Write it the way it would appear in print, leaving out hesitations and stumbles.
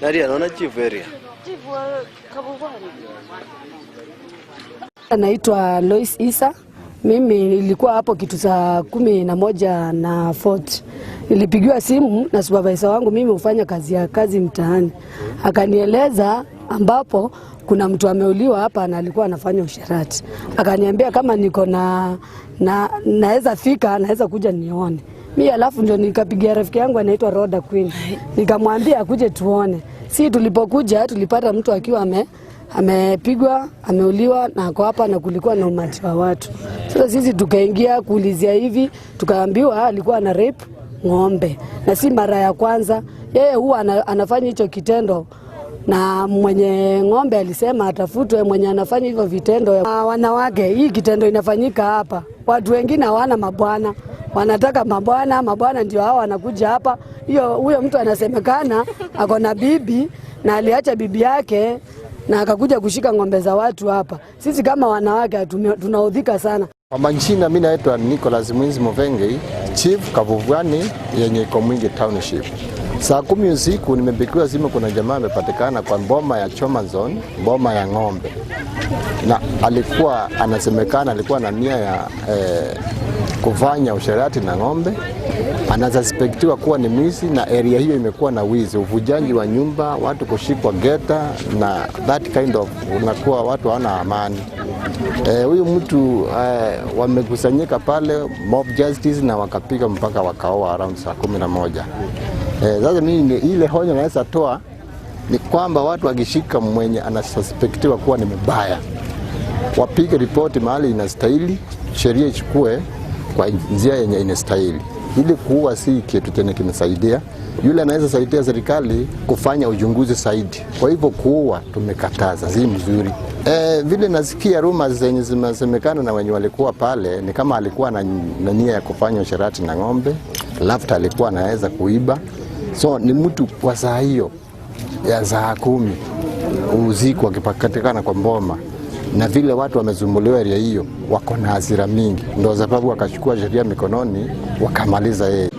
Nani anaona chief area? Chief Kabugwani. Naitwa Lois Isa. Mimi nilikuwa hapo kitu saa 11 na 40. Nilipigiwa simu na supervisor wangu, mimi hufanya kazi mtaani. Akanieleza ambapo kuna mtu ameuliwa hapa na alikuwa anafanya usherati. Akaniambia kama niko naweza fika, naweza kuja nione. Mimi alafu ndio nikapigia rafiki yangu anaitwa Roda Queen. Nikamwambia akuje tuone. Si tulipokuja tulipata mtu akiwa amepigwa, ameuliwa na ako hapa na kulikuwa na umati wa watu. Sasa sisi tukaingia kuulizia hivi, tukaambiwa alikuwa ana rape ng'ombe. Na si mara ya kwanza. Yeye huwa anafanya hicho kitendo. Na mwenye ng'ombe alisema atafutwe mwenye anafanya hivyo vitendo. Wanawake, hii kitendo inafanyika hapa. Watu wengine hawana mabwana. Wanataka mabwana ndio hao wanakuja hapa. Huyo mtu anasemekana ako na bibi na aliacha bibi yake na akakuja kushika ng'ombe za watu hapa. Sisi kama wanawake tunaudhika sana. Kwa majina mimi naitwa Nicholas Mwingi, Chief Kabugwani yenye iko Mwingi Township. Saa 10 usiku nimepigiwa simu, kuna jamaa amepatikana kwa boma ya Choma Zone, boma ya ng'ombe. Na anasemekana alikuwa na nia ya kufanya usherati na ng'ombe. Anasuspektiwa kuwa ni mwizi na area hiyo imekuwa na wizi, uvujaji wa nyumba, watu kushikwa geta na that kind of unakuwa watu hawana amani. Huyu mtu wamekusanyika pale mob justice na wakapiga mpaka wakaoa around saa 11. Sasa mimi ile hoja naweza toa ni kwamba watu wakishika mwenye anasuspektiwa kuwa ni mbaya, wapige ripoti mahali inastahili, sheria ichukue kwa njia yenye inastahili. Ili kuua si kitu tena kinasaidia. Yule anaweza saidia serikali kufanya uchunguzi zaidi. Kwa hivyo kuua tumekataza, si mzuri. Vile nasikia rumors zenye zimesemekana na wenye walikuwa pale ni kama alikuwa na nia ya kufanya usherati na ng'ombe, labda alikuwa anaweza kuiba. So ni mtu kwa saa hiyo ya saa 10 usiku akipatikana kwa mboma, na vile watu wamezumbuliwa area hiyo wako na hasira mingi, ndio sababu wakachukua sheria mikononi wakamaliza yeye.